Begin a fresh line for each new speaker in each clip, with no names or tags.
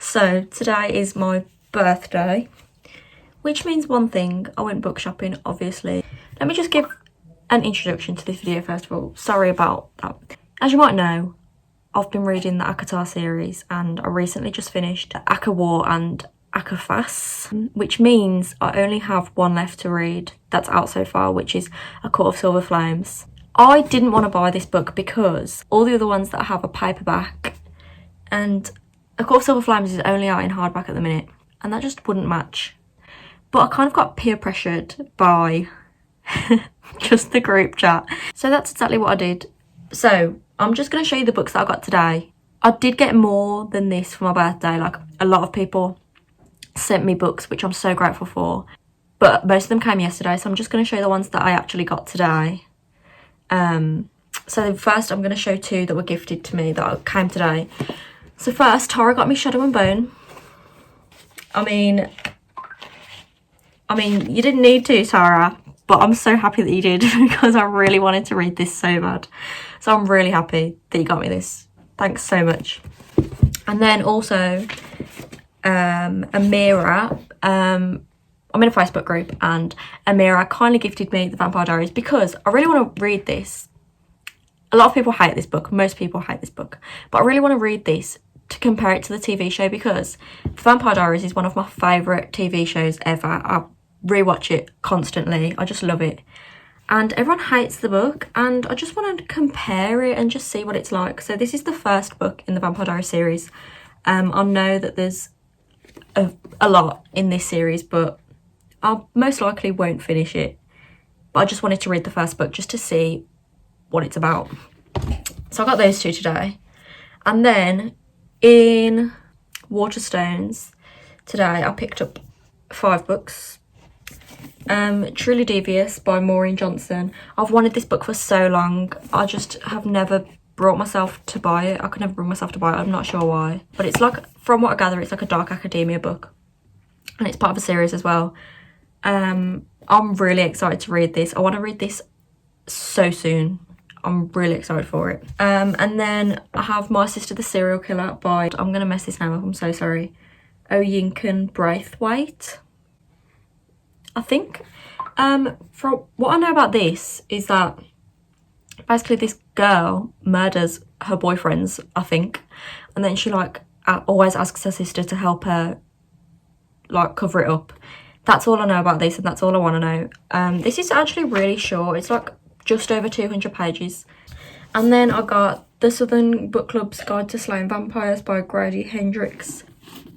So today is my birthday, which means one thing: I went book shopping, obviously. Let me just give an introduction to this video first of all. Sorry about that. As you might know, I've been reading the Vampire series and I recently just finished acosf and acosf, which means I only have one left to read that's out so far, which is A Court of Silver Flames. I didn't want to buy this book because all the other ones that I have are paperback, and A Court of Silver Flames is only out in hardback at the minute, and that just wouldn't match. But I kind of got peer pressured by just the group chat. So that's exactly what I did. So I'm just going to show you the books that I got today. I did get more than this for my birthday. Like, a lot of people sent me books, which I'm so grateful for. But most of them came yesterday, so I'm just going to show you the ones that I actually got today. So first I'm going to show two that were gifted to me that came today. So first, Tara got me Shadow and Bone. I mean, you didn't need to, Tara, but I'm so happy that you did because I really wanted to read this so bad. So I'm really happy that you got me this. Thanks so much. And then also, Amira, I'm in a Facebook group, and Amira kindly gifted me the Vampire Diaries because I really want to read this. A lot of people hate this book. Most people hate this book. But I really want to read this to compare it to the TV show because the Vampire Diaries is one of my favourite TV shows ever. I rewatch it constantly. I just love it. And everyone hates the book, and I just want to compare it and just see what it's like. So this is the first book in the Vampire Diaries series. I know that there's a lot in this series, but I most likely won't finish it. But I just wanted to read the first book just to see what it's about. So I got those two today. And then in Waterstones today I picked up 5 books. Truly Devious by Maureen Johnson. I've wanted this book for so long. I just have never brought myself to buy it. I could never bring myself to buy it. I'm not sure why. But it's like, from what I gather, it's like a dark academia book. And it's part of a series as well. I'm really excited to read this. I want to read this so soon. I'm really excited for it. And then I have My Sister the Serial Killer by, I'm going to mess this name up, I'm so sorry, Oyinkan Braithwaite, I think. From what I know about this is that basically this girl murders her boyfriends, I think, and then she like always asks her sister to help her like cover it up. That's all I know about this, and that's all I want to know. This is actually really short. It's like just over 200 pages. And then I got The Southern Book Club's Guide to Slaying Vampires by Grady, Hendrix.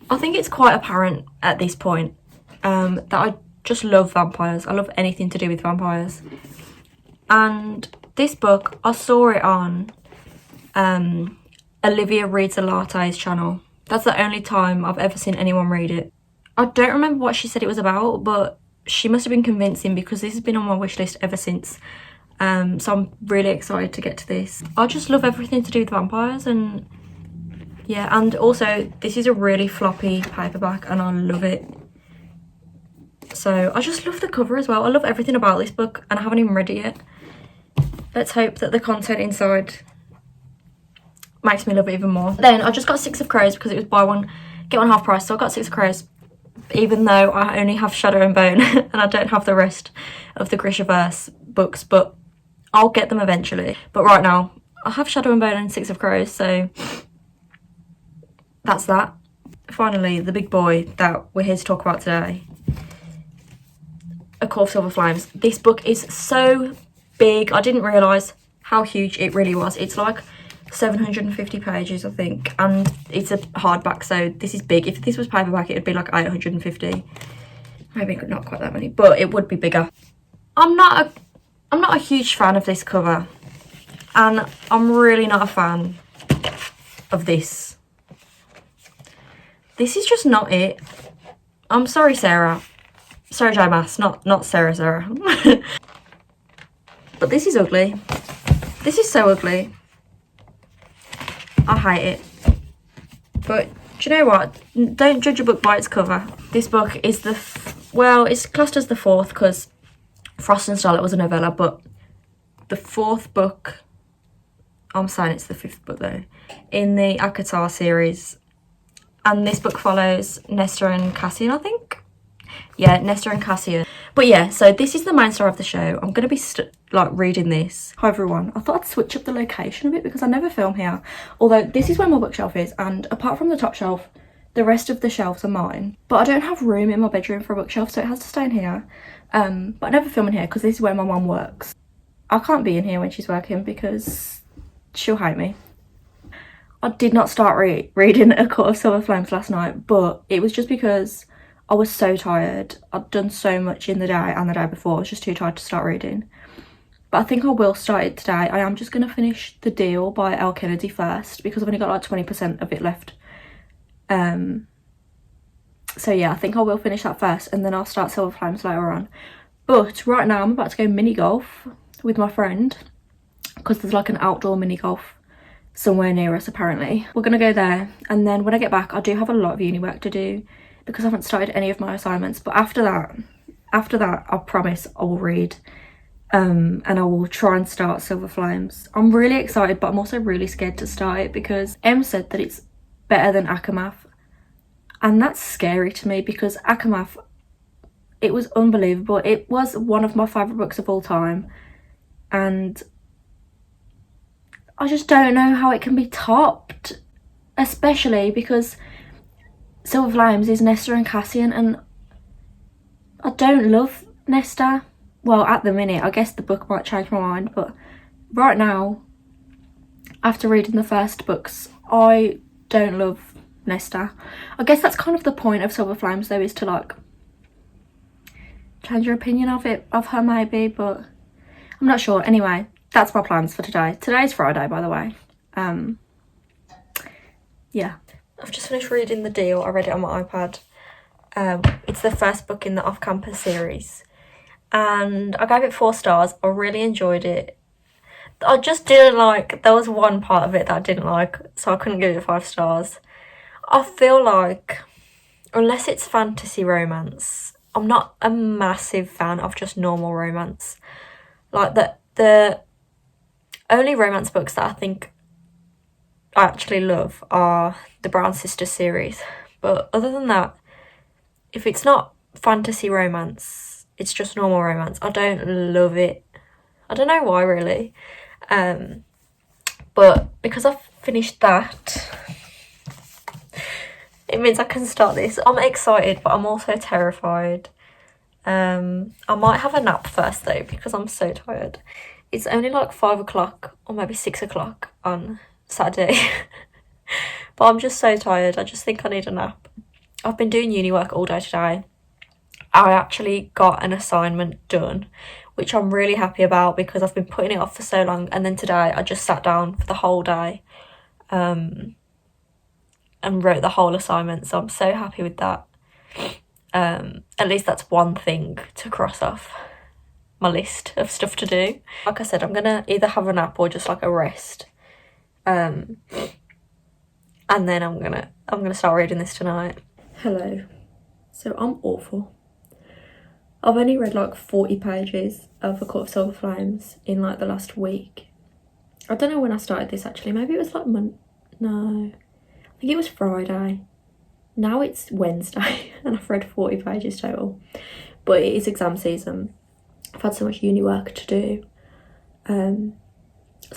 I think it's quite apparent at this point that I just love vampires. I love anything to do with vampires. And this book, I saw it on Olivia Reads a Latte's channel. That's the only time I've ever seen anyone read it. I don't remember what she said it was about, but she must have been convincing because this has been on my wish list ever since. So I'm really excited to get to this. I just love everything to do with vampires, and yeah, and also this is a really floppy paperback and I love it. So I just love the cover as well. I love everything about this book and I haven't even read it yet. Let's hope that the content inside makes me love it even more. Then I just got 6 of Crows because it was buy one, get one half price. So I got 6 of Crows, even though I only have Shadow and Bone and I don't have the rest of the Grishaverse books, but I'll get them eventually. But right now I have Shadow and Bone and 6 of Crows, so that's that. Finally, the big boy that we're here to talk about today, A Court of Silver Flames. This book is so big. I didn't realise how huge it really was. It's like 750 pages, I think, and it's a hardback, so this is big. If this was paperback, it would be like 850. Maybe not quite that many, but it would be bigger. I'm not a huge fan of this cover, and I'm really not a fan of this. This is just not it. I'm sorry, Sarah. Sorry, J Mass, not Sarah. But this is ugly. This is so ugly. I hate it. But do you know what? Don't judge a book by its cover. This book is well, it's classed as the 4th because Frost and Starlight was a novella, but the 4th book, I'm saying it's the 5th book though, in the acosf series. And this book follows Nesta and Cassian, I think. Yeah, Nesta and Cassian. But yeah, so this is the main story of the show. I'm going to be like reading this. Hi everyone. I thought I'd switch up the location a bit because I never film here. Although this is where my bookshelf is, and apart from the top shelf, the rest of the shelves are mine. But I don't have room in my bedroom for a bookshelf, so it has to stay in here. But I never film in here because this is where my mum works. I can't be in here when she's working because she'll hate me. I did not start reading A Court of Silver Flames last night, but it was just because I was so tired. I'd done so much in the day and the day before. I was just too tired to start reading. But I think I will start it today. I am just going to finish The Deal by Elle Kennedy first because I've only got like 20% of it left. So yeah, I think I will finish that first and then I'll start Silver Flames later on. But right now I'm about to go mini golf with my friend because there's like an outdoor mini golf somewhere near us apparently. We're going to go there, and then when I get back I do have a lot of uni work to do because I haven't started any of my assignments. But after that I promise I will read and I will try and start Silver Flames. I'm really excited, but I'm also really scared to start it because Em said that it's better than acosf, and that's scary to me because acosf, it was unbelievable. It was one of my favourite books of all time, and I just don't know how it can be topped, especially because Silver Flames is Nesta and Cassian, and I don't love Nesta. Well, at the minute, I guess the book might change my mind, but right now, after reading the first books, I don't love Nesta. I guess that's kind of the point of Silver Flames though, is to like change your opinion of her maybe, but I'm not sure. Anyway, that's my plans for today. Today's Friday, by the way. Yeah. I've just finished reading The Deal. I read it on my iPad. It's the first book in the off-campus series. And I gave it 4 stars. I really enjoyed it. I just didn't like, there was one part of it that I didn't like, so I couldn't give it 5 stars. I feel like, unless it's fantasy romance, I'm not a massive fan of just normal romance. Like the only romance books that I think I actually love are the Brown Sisters series. But other than that, if it's not fantasy romance, it's just normal romance, I don't love it. I don't know why really. But because I've finished that, it means I can start this. I'm excited, but I'm also terrified. I might have a nap first though because I'm so tired. It's only like 5 o'clock or maybe 6 o'clock on Saturday. But I'm just so tired. I just think I need a nap. I've been doing uni work all day today. I actually got an assignment done, which I'm really happy about because I've been putting it off for so long. And then today I just sat down for the whole day and wrote the whole assignment. So I'm so happy with that. At least that's one thing to cross off my list of stuff to do. Like I said, I'm gonna either have a nap or just like a rest. And then I'm gonna start reading this tonight. Hello. So I'm awful. I've only read like 40 pages of A Court of Silver Flames in like the last week. I don't know when I started this actually. Maybe it was like no. I think it was Friday. Now it's Wednesday and I've read 40 pages total. But it is exam season. I've had so much uni work to do. So I'm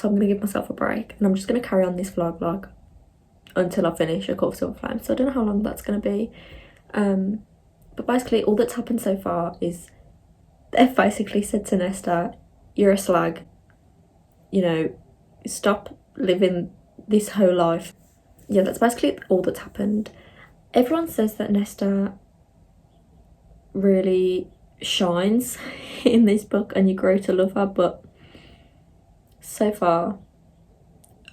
going to give myself a break. And I'm just going to carry on this vlog until I finish A Court of Silver Flames. So I don't know how long that's going to be. But basically all that's happened so far is they've basically said to Nesta, you're a slag. You know, stop living this whole life. Yeah, that's basically all that's happened. Everyone says that Nesta really shines in this book and you grow to love her, but so far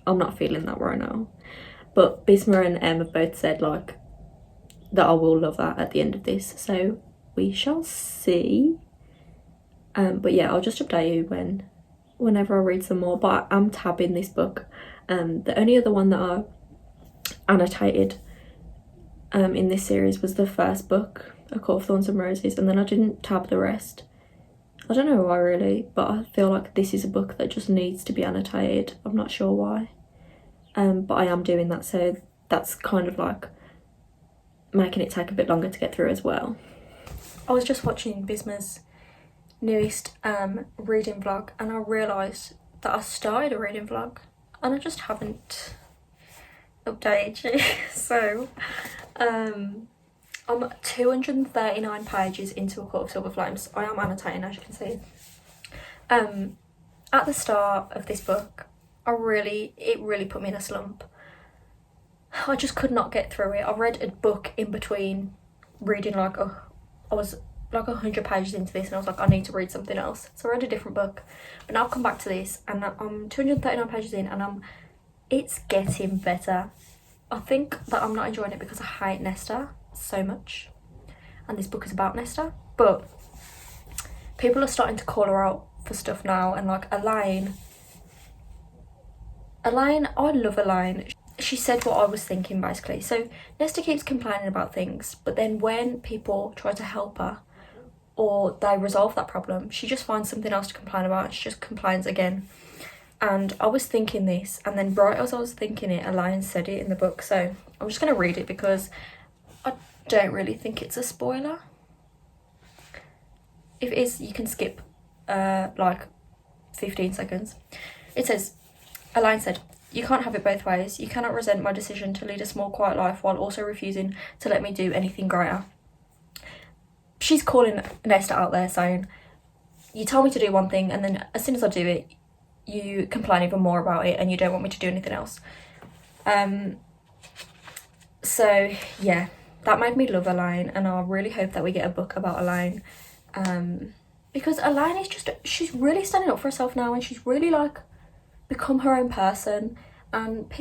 I'm not feeling that right now. But Bisma and Em have both said like that I will love her at the end of this, so we shall see. But yeah, I'll just update you whenever I read some more. But I'm tabbing this book. The only other one that I annotated in this series was the first book, A Court of Thorns and Roses, and then I didn't tab the rest. I don't know why really, but I feel like this is a book that just needs to be annotated. I'm not sure why. But I am doing that, so that's kind of like making it take a bit longer to get through as well. I was just watching Bisma's newest reading vlog, and I realised that I started a reading vlog and I just haven't updated you. So I'm 239 pages into A Court of Silver Flames. I am annotating, as you can see. At the start of this book, it really put me in a slump. I just could not get through it. I read a book in between reading, I was like 100 pages into this, and I was like, I need to read something else. So I read a different book, but now I've come back to this, and I'm 239 pages in, and it's getting better. I think that I'm not enjoying it because I hate Nesta so much, and this book is about Nesta, but people are starting to call her out for stuff now, and like Elaine, I love Elaine. She said what I was thinking, basically. So Nesta keeps complaining about things, but then when people try to help her or they resolve that problem, she just finds something else to complain about, and she just complains again. And I was thinking this, and then right as I was thinking it, Elaine said it in the book. So I'm just going to read it because I don't really think it's a spoiler. If it is, you can skip like 15 seconds. It says, Elaine said, "You can't have it both ways. You cannot resent my decision to lead a small, quiet life while also refusing to let me do anything greater." She's calling Nesta out there, saying, you told me to do one thing, and then as soon as I do it, you complain even more about it, and you don't want me to do anything else. So yeah, that made me love Elaine, and I really hope that we get a book about Elaine. Because Elaine is she's really standing up for herself now, and she's really like become her own person, and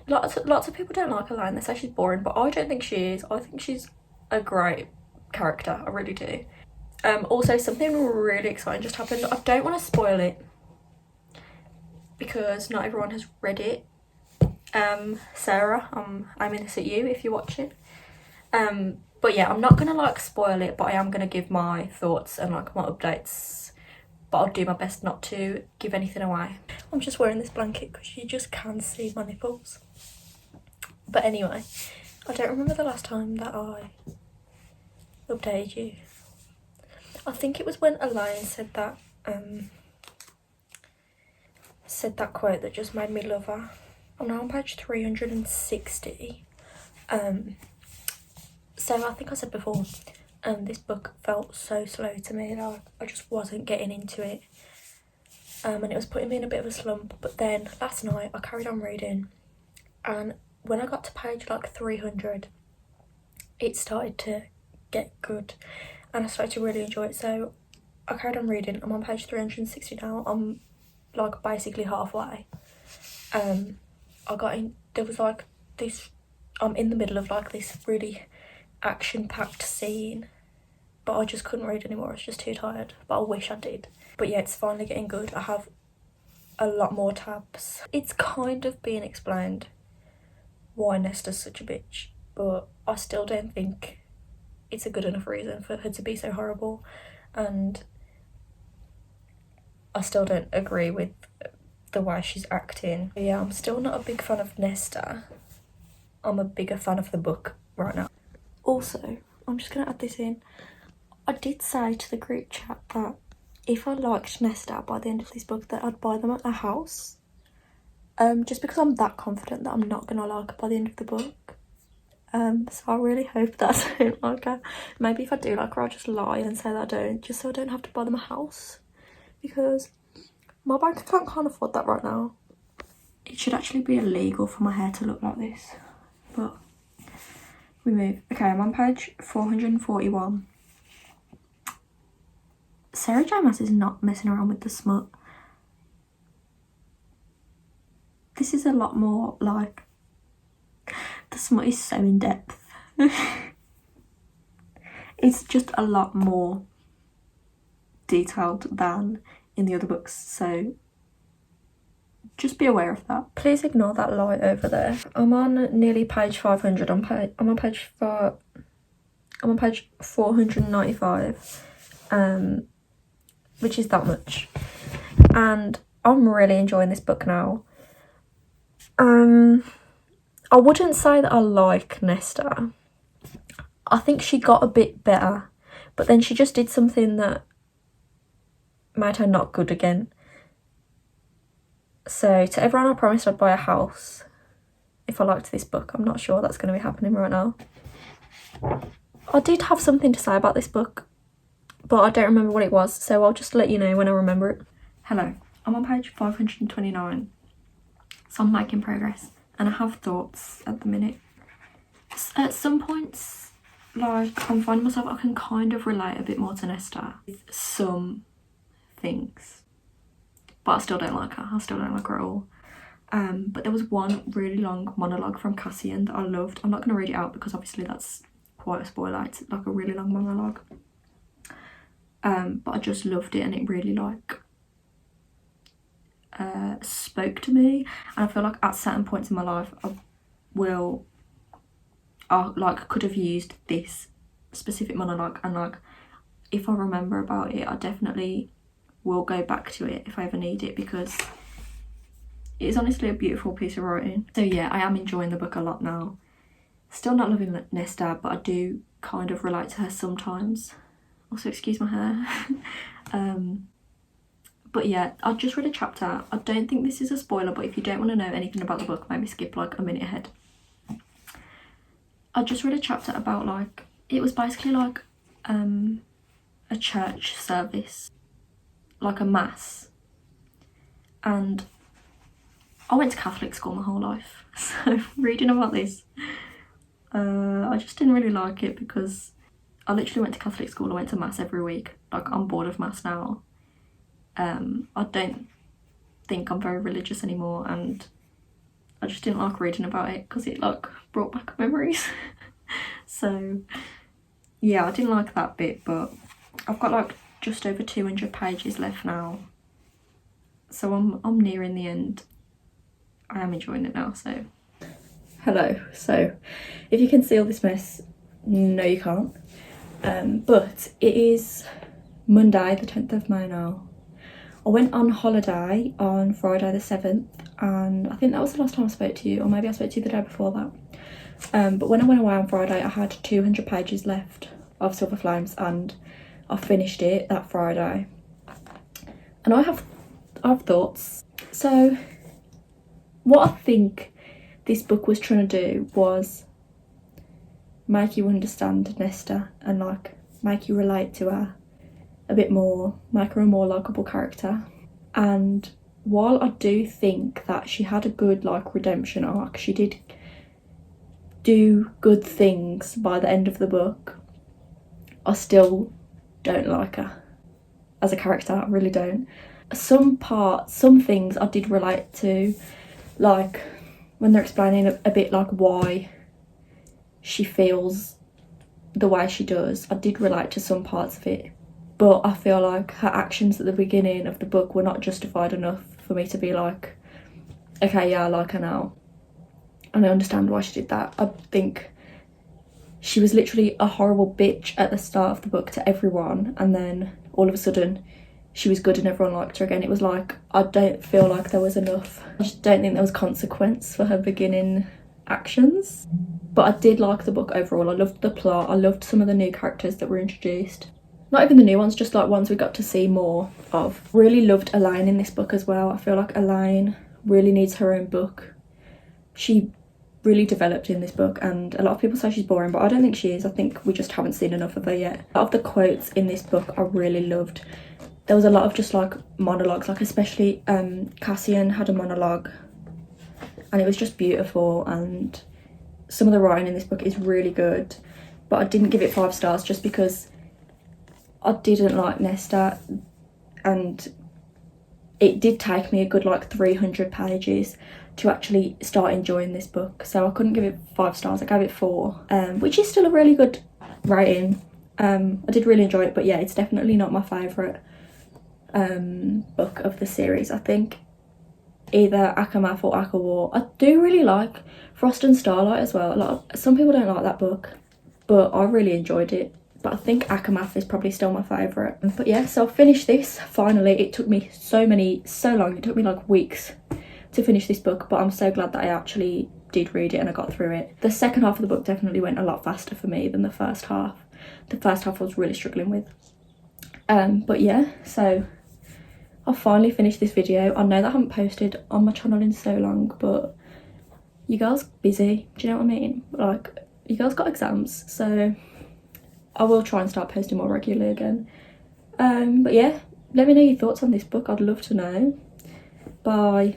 lots of people don't like Elaine. They say she's boring, but I don't think she is. I think she's a great character, I really do. Also, something really exciting just happened. I don't want to spoil it because not everyone has read it. Sarah, I'm aiming this at you if you're watching. But yeah, I'm not gonna like spoil it, but I am gonna give my thoughts and like my updates, but I'll do my best not to give anything away. I'm just wearing this blanket because you just can see my nipples. But anyway, I don't remember the last time that I updated you. I think it was when Elaine said that quote that just made me love her. I'm now on page 360. So I think I said before, this book felt so slow to me, like I just wasn't getting into it, and it was putting me in a bit of a slump. But then last night I carried on reading, and when I got to page like 300, it started to get good, and I started to really enjoy it. So I carried on reading. I'm on page 360 now. I'm like basically halfway. There was like this, I'm in the middle of like this really action-packed scene, but I just couldn't read anymore. I was just too tired, but I wish I did. But yeah, it's finally getting good. I have a lot more tabs. It's kind of being explained why Nesta's such a bitch, but I still don't think it's a good enough reason for her to be so horrible, and I still don't agree with the way she's acting. But yeah, I'm still not a big fan of Nesta. I'm a bigger fan of the book right now. Also, I'm just gonna add this in. I did say to the group chat that if I liked Nesta by the end of this book, that I'd buy them at the house. Just because I'm that confident that I'm not gonna like her by the end of the book. So I really hope that I don't like her. Maybe if I do like her, I'll just lie and say that I don't, just so I don't have to buy them a house, because my bank account can't afford that right now. It should actually be illegal for my hair to look like this, but we move. Okay, I'm on page 441. Sarah J Maas is not messing around with the smut. This is a lot more like, the smut is so in depth. It's just a lot more detailed than in the other books, so just be aware of that. Please ignore that light over there. I'm on nearly page 500. I'm on page 495, which is that much, and I'm really enjoying this book now. I wouldn't say that I like Nesta. I think she got a bit better, but then she just did something that made her not good again. So to everyone I promised I'd buy a house if I liked this book. I'm not sure that's going to be happening right now. I did have something to say about this book, but I don't remember what it was, so I'll just let you know when I remember it. Hello, I'm on page 529, so I'm making progress, and I have thoughts at the minute. At some points, like, I'm finding myself, I can kind of relate a bit more to Nesta with some things, but I still don't like her. I still don't like her at all. But there was one really long monologue from Cassian that I loved. I'm not going to read it out because obviously that's quite a spoiler. It's like a really long monologue. But I just loved it, and it really like spoke to me. And I feel like at certain points in my life I like could have used this specific monologue, and like if I remember about it, I definitely will go back to it if I ever need it, because it is honestly a beautiful piece of writing. So yeah, I am enjoying the book a lot now. Still not loving Nesta, but I do kind of relate to her sometimes. Also, excuse my hair. But yeah, I just read a chapter. I don't think this is a spoiler, but if you don't want to know anything about the book, maybe skip like a minute ahead. I just read a chapter about like, it was basically like a church service, like a mass. And I went to Catholic school my whole life, so reading about this, I just didn't really like it because I literally went to Catholic school. I went to mass every week. Like, I'm bored of mass now. I don't think I'm very religious anymore, and I just didn't like reading about it because it like brought back memories. So yeah, I didn't like that bit, but I've got like just over 200 pages left now, so I'm nearing the end. I am enjoying it now. So hello. So if you can see all this mess, no you can't, but it is Monday the 10th of May now. I went on holiday on Friday the 7th, and I think that was the last time I spoke to you, or maybe I spoke to you the day before that. But when I went away on Friday, I had 200 pages left of Silver Flames, and I finished it that Friday. And I have thoughts. So what I think this book was trying to do was make you understand Nesta and like make you relate to her a bit more, make her a more likeable character. And while I do think that she had a good like redemption arc, she did do good things by the end of the book, I still don't like her as a character. I really don't. Some things I did relate to, like when they're explaining a bit like why she feels the way she does. I did relate to some parts of it, but I feel like her actions at the beginning of the book were not justified enough for me to be like, okay, yeah, I like her now, and I understand why she did that. I think she was literally a horrible bitch at the start of the book to everyone, and then all of a sudden she was good and everyone liked her again. It was like, I don't feel like there was enough. I just don't think there was consequence for her beginning actions. But I did like the book overall. I loved the plot. I loved some of the new characters that were introduced. Not even the new ones, just like ones we got to see more of. Really loved Elaine in this book as well. I feel like Elaine really needs her own book. She really developed in this book, and a lot of people say she's boring, but I don't think she is. I think we just haven't seen enough of her yet. A lot of the quotes in this book I really loved. There was a lot of just like monologues, like especially Cassian had a monologue, and it was just beautiful, and some of the writing in this book is really good. But I didn't give it 5 stars just because I didn't like Nesta, and it did take me a good like 300 pages to actually start enjoying this book, so I couldn't give it 5 stars. I gave it 4, which is still a really good rating. I did really enjoy it, but yeah, it's definitely not my favourite book of the series. I think either acosf or acosf. I do really like Frost and Starlight as well. Some people don't like that book, but I really enjoyed it. But I think acosf is probably still my favourite. But yeah, so I finished this finally. It took me so long. It took me like weeks to finish this book, but I'm so glad that I actually did read it and I got through it. The second half of the book definitely went a lot faster for me than the first half. The first half I was really struggling with. But yeah, so I've finally finished this video. I know that I haven't posted on my channel in so long, but you girls busy, do you know what I mean? Like, you girls got exams, so I will try and start posting more regularly again. But yeah, let me know your thoughts on this book. I'd love to know. Bye.